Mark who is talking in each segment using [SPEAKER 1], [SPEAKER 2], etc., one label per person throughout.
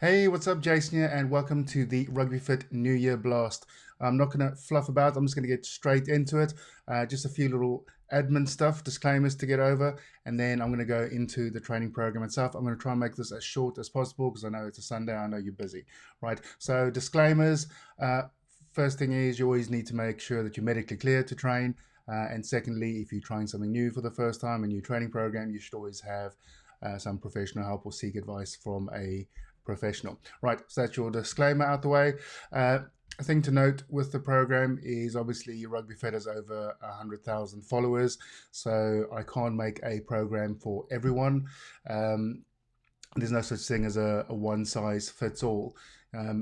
[SPEAKER 1] Hey, what's up, Jason here, and welcome to the Rugby Fit New Year Blast. I'm not going to fluff about, I'm just going to get straight into it. Just a few little admin stuff, disclaimers to get over, and then I'm going to go into the training program itself. I'm going to try and make this as short as possible because I know it's a Sunday, I know you're busy, right? So, disclaimers. First thing is you always need to make sure that you're medically cleared to train. And secondly, if you're trying something new for the first time, a new training program, you should always have some professional help or seek advice from a professional. Right, so that's your disclaimer out the way. A thing to note with the program is obviously Rugby Fit has over 100,000 followers, so I can't make a program for everyone. There's no such thing as a one size fits all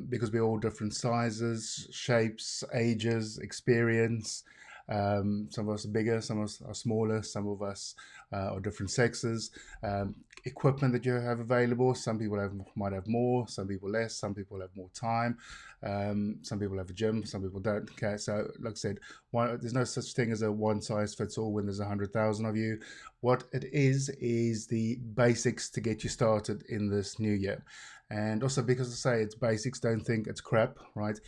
[SPEAKER 1] because we're all different sizes, shapes, ages, experience. Some of us are bigger, some of us are smaller, some of us are different sexes. Equipment that you have available, some people might have more, some people less, some people have more time, some people have a gym, some people don't. Okay, so like I said, there's no such thing as a one size fits all when there's 100,000 of you. What it is the basics to get you started in this new year. And also, because I say it's basics, don't think it's crap, right?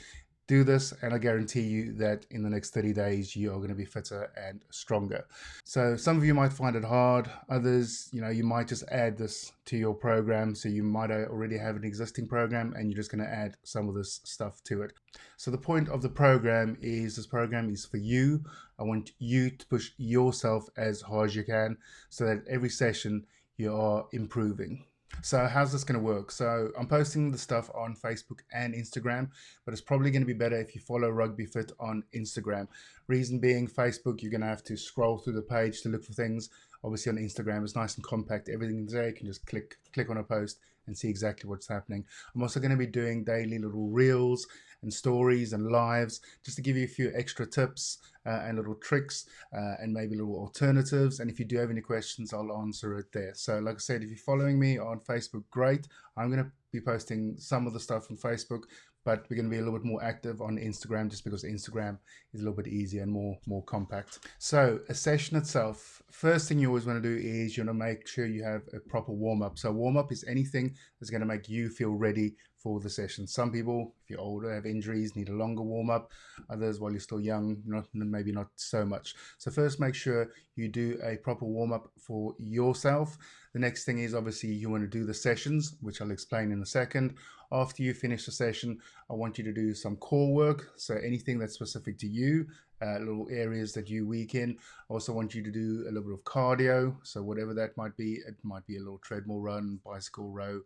[SPEAKER 1] Do this and I guarantee you that in the next 30 days you are going to be fitter and stronger. So some of you might find it hard, others, you might just add this to your program. So you might already have an existing program and you're just going to add some of this stuff to it. So the point of the program is this program is for you. I want you to push yourself as hard as you can so that every session you are improving. So how's this going to work? So I'm posting the stuff on Facebook and Instagram, but it's probably going to be better if you follow Rugby Fit on Instagram. Reason being, Facebook, you're going to have to scroll through the page to look for things. Obviously on Instagram, it's nice and compact. Everything's there. You can just click on a post and see exactly what's happening. I'm also going to be doing daily little reels and stories and lives just to give you a few extra tips and little tricks and maybe little alternatives. And if you do have any questions, I'll answer it there. So like I said, if you're following me on Facebook, great. I'm going to be posting some of the stuff on Facebook, but we're going to be a little bit more active on Instagram just because Instagram is a little bit easier and more compact. So a session itself, first thing you always want to do is you want to make sure you have a proper warm-up. So warm-up is anything that's going to make you feel ready for the session. Some people, if you're older, have injuries, need a longer warm-up. Others, while you're still young, maybe not so much. So first make sure you do a proper warm-up for yourself. The next thing is obviously you want to do the sessions, which I'll explain in a second. After you finish the session, I want you to do some core work. So anything that's specific to you, little areas that you weak in. I also want you to do a little bit of cardio. So whatever that might be, it might be a little treadmill run, bicycle row,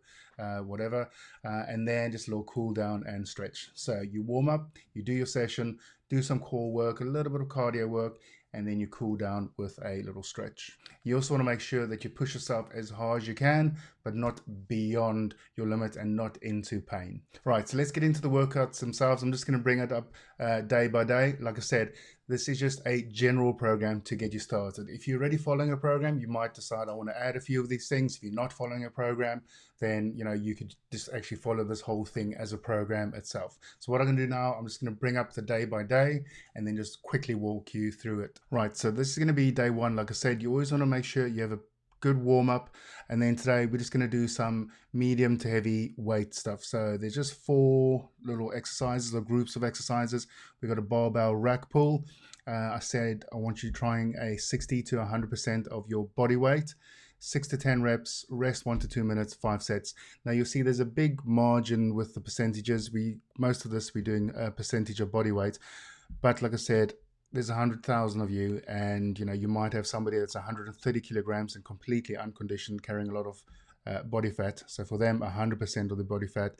[SPEAKER 1] whatever. And then just a little cool down and stretch. So you warm up, you do your session, do some core work, a little bit of cardio work, and then you cool down with a little stretch. You also want to make sure that you push yourself as hard as you can, but not beyond your limit and not into pain. Right, so let's get into the workouts themselves. I'm just going to bring it up day by day. Like I said, this is just a general program to get you started. If you're already following a program, you might decide I want to add a few of these things. If you're not following a program, then you could just actually follow this whole thing as a program itself. So what I'm going to do now, I'm just going to bring up the day by day and then just quickly walk you through it. Right, so this is going to be day one. Like I said, you always want to make sure you have a good warm up, and then today we're just going to do some medium to heavy weight stuff. So there's just 4 little exercises or groups of exercises. We've got a barbell rack pull. I said I want you trying a 60 to 100% of your body weight, 6 to 10 reps, rest 1 to 2 minutes, 5 sets. Now you'll see there's a big margin with the percentages. Most of this we're doing a percentage of body weight, but like I said, there's 100,000 of you, and you might have somebody that's 130 kilograms and completely unconditioned, carrying a lot of body fat. So for them, 100% of the body fat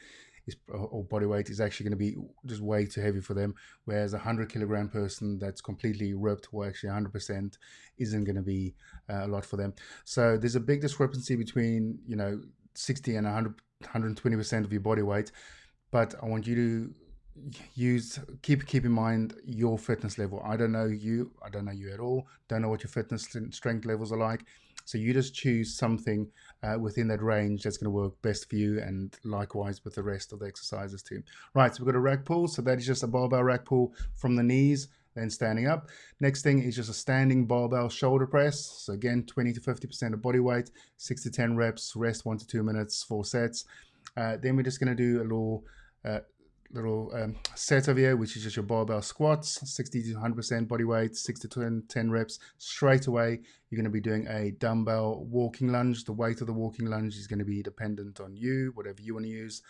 [SPEAKER 1] or body weight is actually going to be just way too heavy for them, whereas a 100-kilogram person that's completely ripped, or actually 100%, isn't going to be a lot for them. So there's a big discrepancy between 60 and 120% of your body weight, but I want you to keep in mind your fitness level. I don't know you at all, don't know what your fitness and strength levels are like, so you just choose something within that range that's going to work best for you, and likewise with the rest of the exercises too. Right, so we've got a rack pull. So that is just a barbell rack pull from the knees, then standing up. Next thing is just a standing barbell shoulder press. So again, 20 to 50% of body weight, 6 to 10 reps, rest 1 to 2 minutes, 4 sets. Then we're just going to do a little set over here, which is just your barbell squats, 60 to 100% body weight, 6 to 10 reps. Straight away, you're going to be doing a dumbbell walking lunge. The weight of the walking lunge is going to be dependent on you, whatever you want to use.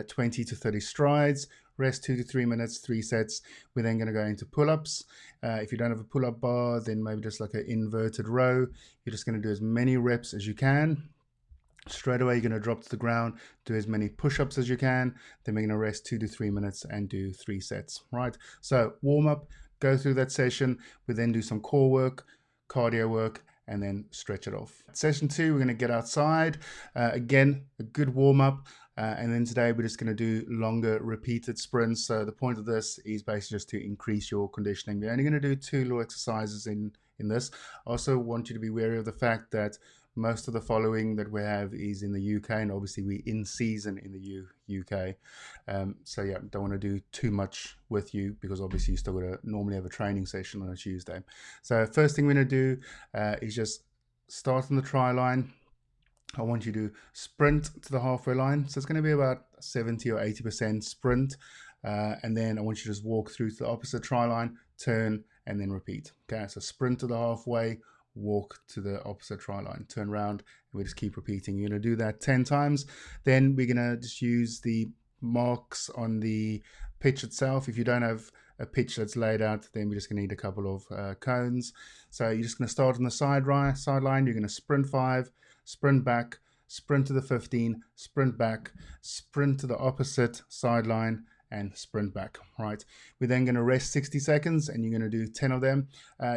[SPEAKER 1] 20 to 30 strides, rest 2 to 3 minutes, 3 sets. We're then going to go into pull-ups. If you don't have a pull-up bar, then maybe just like an inverted row. You're just going to do as many reps as you can. Straight away, you're going to drop to the ground, do as many push-ups as you can. Then we're going to rest 2 to 3 minutes and do 3 sets, right? So warm up, go through that session. We then do some core work, cardio work, and then stretch it off. Session 2, we're going to get outside. Again, a good warm up. And then today we're just going to do longer repeated sprints. So the point of this is basically just to increase your conditioning. We're only going to do 2 little exercises in this. I also want you to be wary of the fact that most of the following that we have is in the UK, and obviously we're in season in the UK. So yeah, don't want to do too much with you because obviously you still got to normally have a training session on a Tuesday. So first thing we're going to do is just start on the try line. I want you to sprint to the halfway line. So it's going to be about 70 or 80% sprint. And then I want you to just walk through to the opposite try line, turn, and then repeat. Okay, so sprint to the halfway, walk to the opposite try line, turn around, and we just keep repeating. You're going to do that 10 times. Then we're going to just use the marks on the pitch itself. If you don't have a pitch that's laid out, then we're just going to need a couple of cones. So you're just going to start on the sideline. You're going to sprint 5, sprint back, sprint to the 15, sprint back, sprint to the opposite sideline, and sprint back, right? We're then going to rest 60 seconds and you're going to do 10 of them.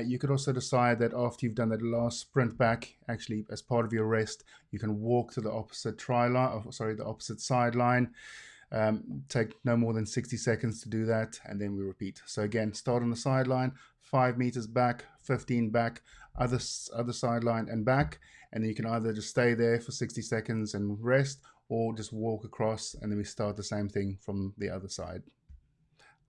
[SPEAKER 1] You could also decide that after you've done that last sprint back, actually as part of your rest, you can walk to the opposite the opposite sideline. Take no more than 60 seconds to do that, and then we repeat. So again, start on the sideline, 5 meters back, 15 back, other sideline and back, and then you can either just stay there for 60 seconds and rest, or just walk across, and then we start the same thing from the other side.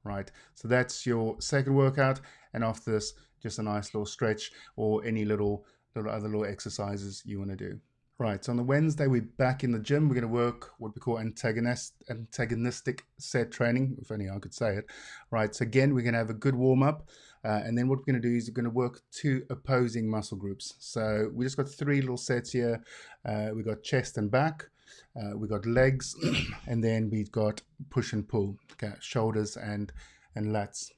[SPEAKER 1] Right, so that's your second workout, and after this, just a nice little stretch or any other little exercises you want to do. Right, so on the Wednesday, we're back in the gym. We're going to work what we call antagonistic set training, if only I could say it. Right, so again, we're going to have a good warm-up, and then what we're going to do is we're going to work 2 opposing muscle groups. So we just got 3 little sets here. We got chest and back, we got legs, and then we've got push and pull, okay, shoulders and lats.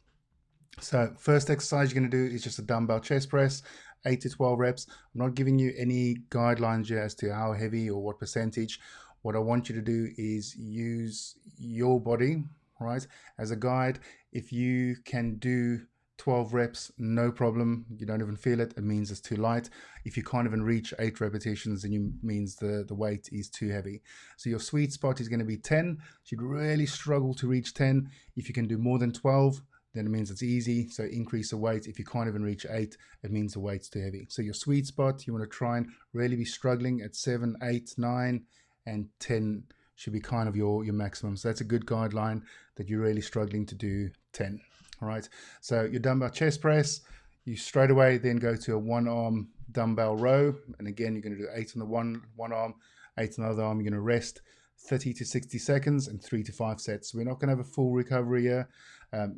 [SPEAKER 1] So first exercise you're going to do is just a dumbbell chest press, 8 to 12 reps. I'm not giving you any guidelines here as to how heavy or what percentage. What I want you to do is use your body, right, as a guide. If you can do 12 reps, no problem. You don't even feel it. It means it's too light. If you can't even reach 8 repetitions, then it means the weight is too heavy. So your sweet spot is going to be 10. You'd really struggle to reach 10. If you can do more than 12, then it means it's easy. So increase the weight. If you can't even reach 8, it means the weight's too heavy. So your sweet spot, you want to try and really be struggling at 7, 8, 9, and 10 should be kind of your maximum. So that's a good guideline that you're really struggling to do 10. All right. So your dumbbell chest press, you straight away then go to a 1-arm dumbbell row. And again, you're going to do 8 on the one arm, 8 on the other arm. You're going to rest 30 to 60 seconds and 3 to 5 sets. So we're not going to have a full recovery here,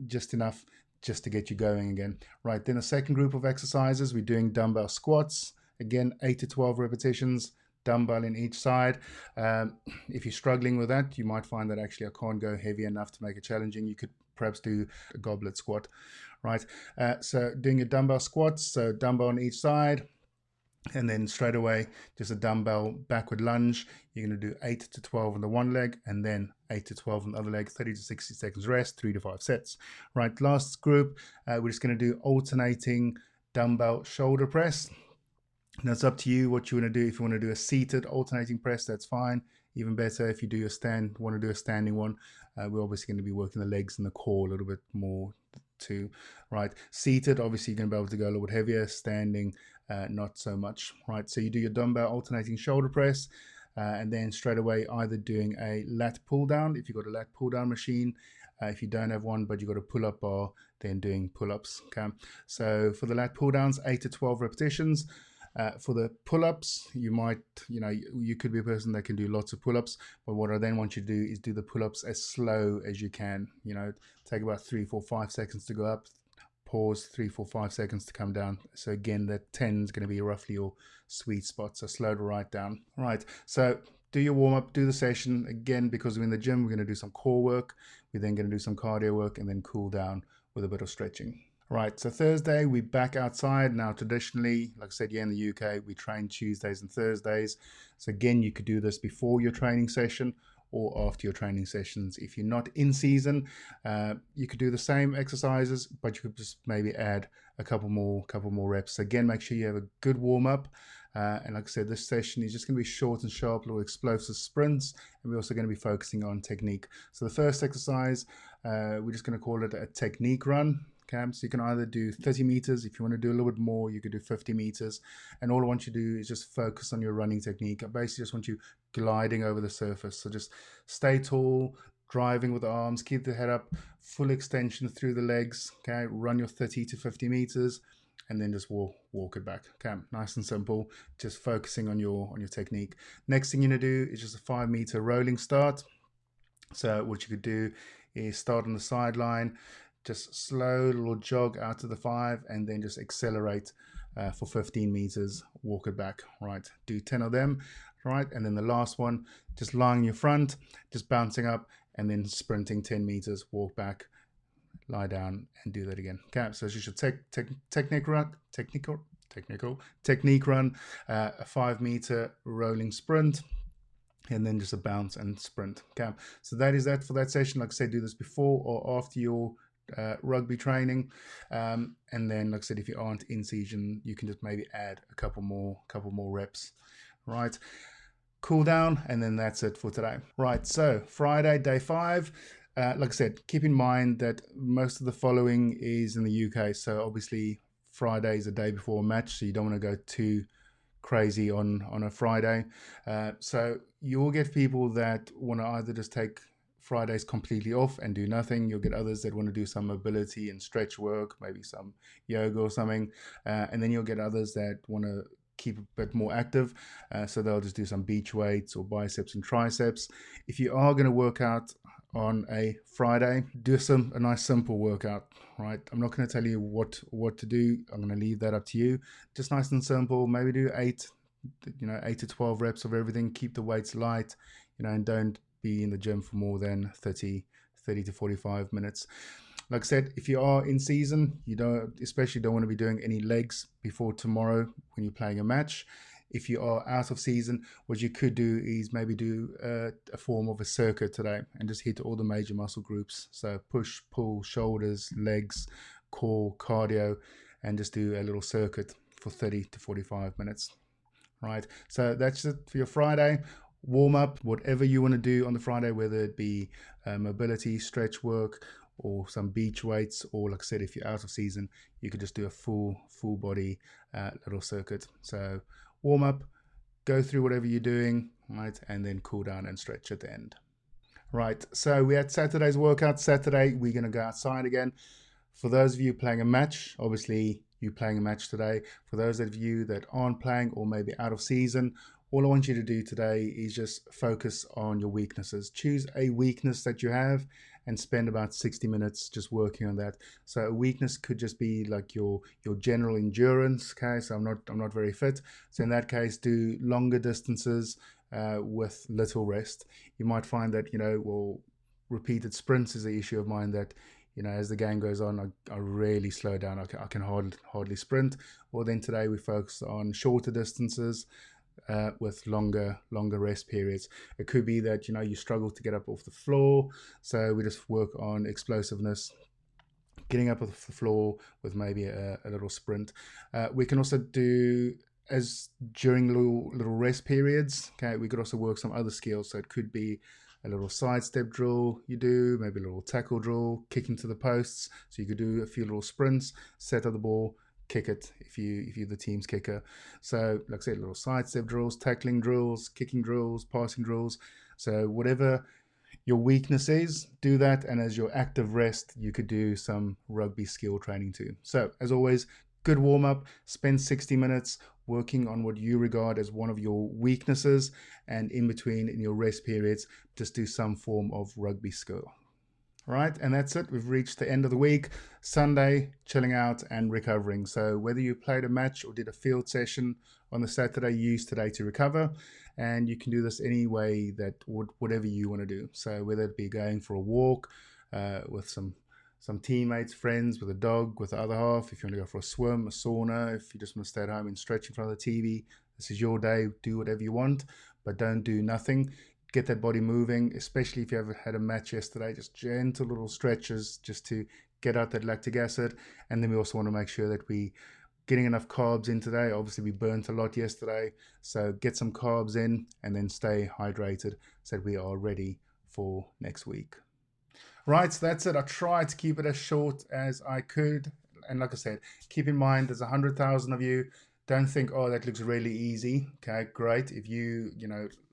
[SPEAKER 1] just enough just to get you going again. Right, then a second group of exercises, we're doing dumbbell squats. Again, 8 to 12 repetitions, dumbbell in each side. If you're struggling with that, you might find that actually I can't go heavy enough to make it challenging. You could perhaps do a goblet squat, right? So doing your dumbbell squats, so dumbbell on each side, and then straight away, just a dumbbell backward lunge. You're going to do 8 to 12 on the one leg, and then 8 to 12 on the other leg, 30 to 60 seconds rest, 3 to 5 sets. Right, last group, we're just going to do alternating dumbbell shoulder press. Now it's up to you what you want to do. If you want to do a seated alternating press, that's fine. Even better if you do want to do a standing one. We're obviously going to be working the legs and the core a little bit more too, right? Seated, obviously you're going to be able to go a little bit heavier. Standing, not so much, right? So you do your dumbbell alternating shoulder press, and then straight away either doing a lat pull-down if you've got a lat pull-down machine. If you don't have one, but you've got a pull-up bar, then doing pull-ups, okay? So for the lat pull-downs, 8 to 12 repetitions. For the pull-ups, you might, you could be a person that can do lots of pull-ups, but what I then want you to do is do the pull-ups as slow as you can. Take about 3, 4, 5 seconds to go up, pause, 3, 4, 5 seconds to come down. So again, that 10 is going to be roughly your sweet spot. So slow to right down. Right. So do your warm-up, do the session. Again, because we're in the gym, we're going to do some core work. We're then going to do some cardio work and then cool down with a bit of stretching. Right, so Thursday, we're back outside. Now, traditionally, like I said, in the UK, we train Tuesdays and Thursdays. So again, you could do this before your training session or after your training sessions. If you're not in season, you could do the same exercises, but you could just maybe add a couple more reps. So again, make sure you have a good warm-up. And like I said, this session is just going to be short and sharp, little explosive sprints. And we're also going to be focusing on technique. So the first exercise, we're just going to call it a technique run. Okay, so you can either do 30 meters. If you want to do a little bit more, you could do 50 meters. And all I want you to do is just focus on your running technique. I basically just want you gliding over the surface. So just stay tall, driving with the arms, keep the head up, full extension through the legs. Okay, run your 30 to 50 meters. And then just walk it back. Okay, nice and simple. Just focusing on your technique. Next thing you're gonna do is just a 5 meter rolling start. So what you could do is start on the sideline, just slow little jog out to the 5, and then just accelerate for 15 meters. Walk it back. Right. Do 10 of them. Right, and then the last one, just lying in your front, just bouncing up, and then sprinting 10 meters. Walk back, lie down, and do that again. Okay, so you should technique run, a 5 meter rolling sprint, and then just a bounce and sprint. Okay, so that is that for that session. Like I said, do this before or after your rugby training, and then like I said, if you aren't in season, you can just maybe add a couple more reps. Right, cool down, and then that's it for today. Right, so Friday, day 5. Like I said, keep in mind that most of the following is in the UK. So obviously Friday is a day before a match, so you don't want to go too crazy on a Friday. So you will get people that want to either just take Fridays completely off and do nothing. You'll get others that want to do some mobility and stretch work, maybe some yoga or something. And then you'll get others that want to keep a bit more active, so they'll just do some beach weights or biceps and triceps. If you are going to work out on a Friday, do a nice simple workout. Right, I'm not going to tell you what to do. I'm going to leave that up to you. Just nice and simple. Maybe do 8 to 12 reps of everything. Keep the weights light, and don't be in the gym for more than 30 to 45 minutes. Like I said, if you are in season, you especially don't want to be doing any legs before tomorrow when you're playing a match. If you are out of season, what you could do is maybe do a form of a circuit today and just hit all the major muscle groups. So push, pull, shoulders, legs, core, cardio, and just do a little circuit for 30 to 45 minutes. Right, so that's it for your Friday. Warm up, whatever you want to do on the Friday, whether it be mobility, stretch work, or some beach weights, or like I said, if you're out of season, you could just do a full body little circuit. So warm up, go through whatever you're doing, right, and then cool down and stretch at the end. Right, so we had Saturday's workout. Saturday, we're going to go outside again. For those of you playing a match, obviously you're playing a match today. For those of you that aren't playing or maybe out of season, all I want you to do today is just focus on your weaknesses. Choose a weakness that you have and spend about 60 minutes just working on that. So a weakness could just be like your general endurance. Okay, so I'm not very fit. So in that case, do longer distances with little rest. You might find that repeated sprints is an issue of mine that as the game goes on, I really slow down. I can hardly sprint. Or then today we focus on shorter distances with longer rest periods. It could be that you struggle to get up off the floor, so we just work on explosiveness, getting up off the floor with maybe a little sprint. We can also do, as during little rest periods, okay, we could also work some other skills. So it could be a little sidestep drill you do, maybe a little tackle drill, kicking to the posts. So you could do a few little sprints, set up the ball, kick it if you're the team's kicker. So like I said, little sidestep drills, tackling drills, kicking drills, passing drills. So whatever your weakness is, do that. And as your active rest, you could do some rugby skill training too. So as always, good warm-up, spend 60 minutes working on what you regard as one of your weaknesses, and in between, in your rest periods, just do some form of rugby skill. Right, and that's it. We've reached the end of the week. Sunday, chilling out and recovering. So whether you played a match or did a field session on the Saturday, use today to recover. And you can do this any way that whatever you want to do. So whether it be going for a walk with some teammates, friends, with a dog, with the other half, if you want to go for a swim, a sauna, if you just want to stay at home and stretch in front of the TV, this is your day. Do whatever you want, but don't do nothing. Get that body moving, especially if you ever had a match yesterday, just gentle little stretches just to get out that lactic acid. And then we also want to make sure that we getting enough carbs in today. Obviously we burnt a lot yesterday, so get some carbs in and then stay hydrated so that we are ready for next week. Right, so that's it. I tried to keep it as short as I could, and like I said, keep in mind there's 100,000 of you. Don't think, oh, that looks really easy. Okay, great. If you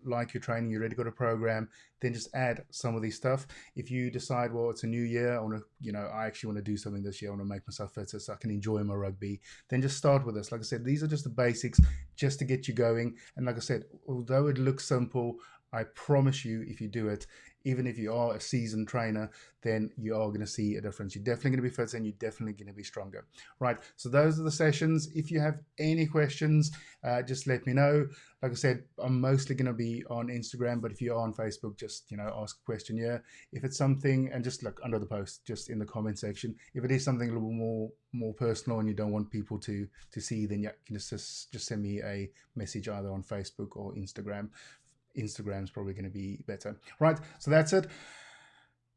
[SPEAKER 1] like your training, you already got a program, then just add some of these stuff. If you decide, well, it's a new year, I want to, I actually want to do something this year, I want to make myself fitter so I can enjoy my rugby, then just start with this. Like I said, these are just the basics just to get you going. And like I said, although it looks simple, I promise you, if you do it, even if you are a seasoned trainer, then you are going to see a difference. You're definitely going to be fitter and you're definitely going to be stronger. Right, so those are the sessions. If you have any questions, just let me know. Like I said, I'm mostly going to be on Instagram, but if you are on Facebook, just ask a question here. If it's something, and just look under the post, just in the comment section. If it is something a little more personal and you don't want people to see, then you can just send me a message either on Facebook or Instagram. Instagram's probably going to be better. Right, so that's it.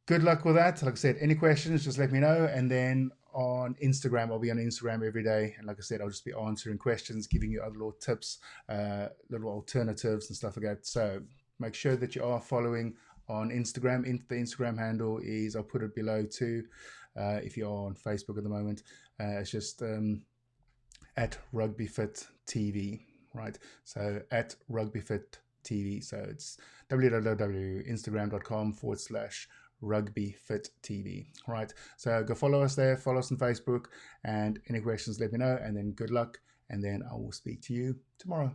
[SPEAKER 1] Good luck with that. Like I said, any questions, just let me know. And then on Instagram, I'll be on Instagram every day. And like I said, I'll just be answering questions, giving you other little tips, little alternatives and stuff like that. So make sure that you are following on Instagram. The Instagram handle is, I'll put it below too. If you are on Facebook at the moment, it's just at RugbyFit TV, right? So at RugbyFit TV. So it's www.instagram.com/RugbyFitTV. Right. So go follow us there, follow us on Facebook, and any questions, let me know. And then good luck. And then I will speak to you tomorrow.